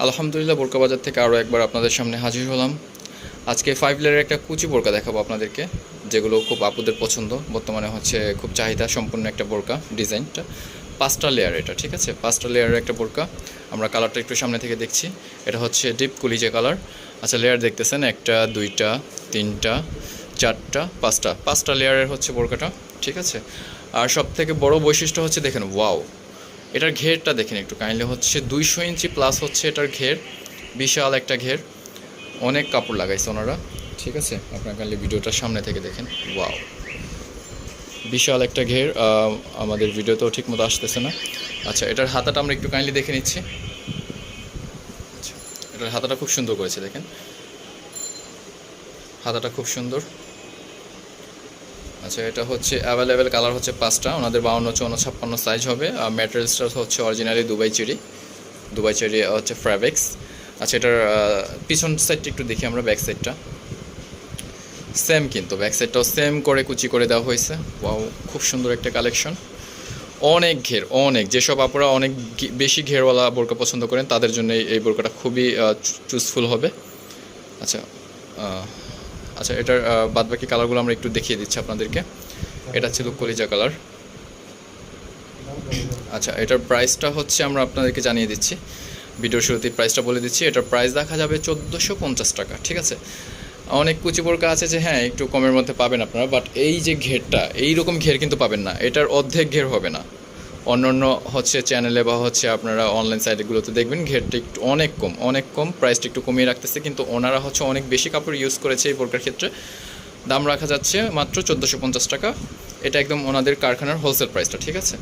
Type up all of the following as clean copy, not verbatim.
আলহামদুলিল্লাহ, বোরকা বাজার থেকে আরও একবার আপনাদের সামনে হাজির হলাম। আজকে 5 লেয়ারের একটা কুচি বোরকা দেখাবো আপনাদেরকে, যেগুলো খুব আপুদের পছন্দ। বর্তমানে হচ্ছে খুব চাহিদা সম্পন্ন একটা বোরকা। ডিজাইনটা 5টা লেয়ার, এটা ঠিক আছে, 5টা লেয়ারের একটা বোরকা। আমরা কালারটা একটু সামনে থেকে দেখছি। এটা হচ্ছে ডিপ কলিজা কালার। আচ্ছা, লেয়ার দেখতেছেন, 1টা 2টা 3টা 4টা 5টা লেয়ারের হচ্ছে বোরকাটা, ঠিক আছে। আর সব থেকে বড় বৈশিষ্ট্য হচ্ছে, দেখেন, ওয়াও, এটার ঘেরটা দেখেন একটু কাইন্ডলি। হচ্ছে 200 ইঞ্চি প্লাস হচ্ছে এটার ঘের, বিশাল একটা ঘের। অনেক কাপড় লাগাইছে ওনারা, ঠিক আছে। আপনার কাইন্ডলি ভিডিওটার সামনে থেকে দেখেন, ওয়াও, বিশাল একটা ঘের। আমাদের ভিডিওতেও ঠিক মতো আসতেছে না। আচ্ছা, এটার হাতাটা আমরা একটু কাইন্ডলি দেখে নিচ্ছি। আচ্ছা, এটার হাতাটা খুব সুন্দর করেছে, দেখেন, হাতাটা খুব সুন্দর। আচ্ছা, এটা হচ্ছে অ্যাভেলেবেল কালার হচ্ছে 5টা, ওনাদের 52, 54, 56 সাইজ হবে। আর ম্যাটেরিয়ালসটা হচ্ছে অরিজিনালি দুবাই চেরি হচ্ছে ফ্যাব্রিক্স। আচ্ছা, এটার পিছন সাইডটা একটু দেখি আমরা, ব্যাক সাইডটা সেম, কিন্তু ব্যাক সাইডটাও সেম করে কুচি করে দেওয়া হয়েছে। ওয়াও, খুব সুন্দর একটা কালেকশন। অনেক ঘের, অনেক, যেসব আপুরা অনেক বেশি ঘেরওয়ালা বোরকা পছন্দ করেন তাদের জন্য এই বোরকাটা খুবই চুজফুল হবে। আচ্ছা, আচ্ছা, এটার বাদবাকি কালারগুলো আমরা একটু দেখিয়ে দিচ্ছি আপনাদেরকে। এটা ছিল কলিজা কালার। আচ্ছা, এটার প্রাইসটা হচ্ছে আমরা আপনাদেরকে জানিয়ে দিচ্ছি, ভিডিওর শুরুতেই প্রাইসটা বলে দিচ্ছি। এটার প্রাইস দেখা যাবে 1450 টাকা, ঠিক আছে। অনেক কুচি বোরকা আছে যে হ্যাঁ একটু কমের মধ্যে পাবেন আপনারা, বাট এই যে ঘেরটা, এইরকম ঘের কিন্তু পাবেন না, এটার অর্ধেক ঘের হবে না। অন্য হচ্ছে চ্যানেলে বা হচ্ছে আপনারা অনলাইন সাইটগুলোতে দেখবেন ঘেরটা একটু অনেক কম, প্রাইসটা একটু কমিয়ে রাখতেছে, কিন্তু ওনারা হচ্ছে অনেক বেশি কাপড় ইউজ করেছে এই বোরকার ক্ষেত্রে। দাম রাখা যাচ্ছে মাত্র 1450 টাকা। এটা একদম ওনাদের কারখানার হোলসেল প্রাইসটা, ঠিক আছে।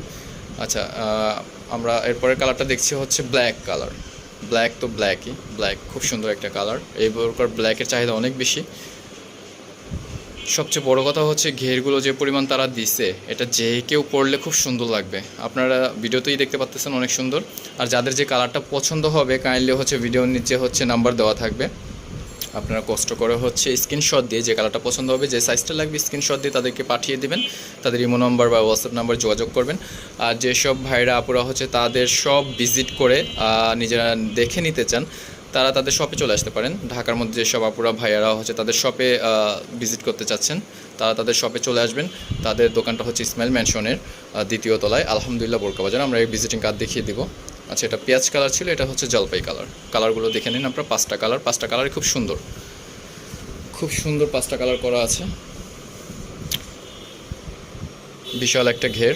আচ্ছা, আমরা এরপরের কালারটা দেখছি হচ্ছে ব্ল্যাক কালার। ব্ল্যাক তো ব্ল্যাকই, ব্ল্যাক খুব সুন্দর একটা কালার। এই বোরকার ব্ল্যাকের চাহিদা অনেক বেশি। সবচেয়ে বড় কথা হচ্ছে ঘেরগুলো যে পরিমাণ তারা দিছে, এটা যে কেউ পরলে খুব সুন্দর লাগবে। আপনারা ভিডিওতেই দেখতে পাচ্ছেন, অনেক সুন্দর। আর যাদের যে কালারটা পছন্দ হবে, কাইন্ডলি হচ্ছে ভিডিওর নিচে হচ্ছে নাম্বার দেওয়া থাকবে, আপনারা কষ্ট করে হচ্ছে স্ক্রিনশট দিয়ে যে কালারটা পছন্দ হবে, যে সাইজটা লাগবে, স্ক্রিনশট দিয়ে তাদেরকে পাঠিয়ে দেবেন। তাদের ইমো নাম্বার বা হোয়াটসঅ্যাপ নাম্বার যোগাযোগ করবেন। আর যেসব ভাইরা আপুরা হচ্ছে তাদের সব ভিজিট করে নিজেরা দেখে নিতে চান, তারা তাদের শপে চলে আসতে পারেন। ঢাকার মধ্যে যেসব আপুরা ভাইয়ারা হচ্ছে তাদের শপে ভিজিট করতে চাচ্ছেন, তারা তাদের শপে চলে আসবেন। তাদের দোকানটা হচ্ছে ইসমাইল ম্যানশনের 2য় তলায়, আলহামদুলিল্লাহ বোরকা বাজার। আমরা এই ভিজিটিং কার্ড দেখিয়ে দিব। আচ্ছা, এটা পেঁয়াজ কালার ছিল, এটা হচ্ছে জলপাই কালার। কালারগুলো দেখে নিন আপনারা, 5টা কালারই খুব সুন্দর, খুব সুন্দর 5টা কালার করা আছে। বিশাল একটা ঘের।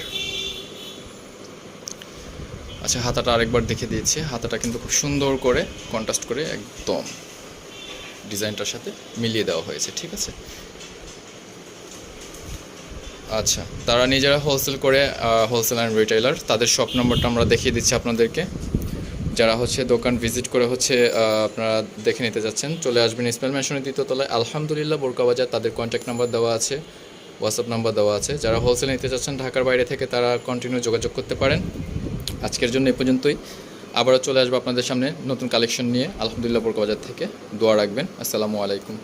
আচ্ছা, হাতাটা আরেকবার দেখে দিয়েছি। হাতাটা কিন্তু খুব সুন্দর করে কন্ট্রাস্ট করে একদম ডিজাইনটার সাথে মিলিয়ে দেওয়া হয়েছে, ঠিক আছে। আচ্ছা, তারা নিজেরা হোলসেল করে, হোলসেল অ্যান্ড রিটেইলার। তাদের শপ নম্বরটা আমরা দেখিয়ে দিচ্ছি আপনাদেরকে। যারা হচ্ছে দোকান ভিজিট করে হচ্ছে আপনারা দেখে নিতে যাচ্ছেন, চলে আসবেন ইসমাইল ম্যানশনের 2য় তলায়, আলহামদুলিল্লাহ বোরকা বাজার। তাদের কন্ট্যাক্ট নাম্বার দেওয়া আছে, হোয়াটসঅ্যাপ নাম্বার দেওয়া আছে। যারা হোলসেল নিতে যাচ্ছেন ঢাকার বাইরে থেকে, তারা কন্টিনিউ যোগাযোগ করতে পারেন। আজকের জন্য এই পর্যন্তই। আবারও চলে আসবো আপনাদের সামনে নতুন কালেকশন নিয়ে, আলহামদুলিল্লাহ বোরকা বাজার থেকে। দোয়া রাখবেন। আসসালামু আলাইকুম।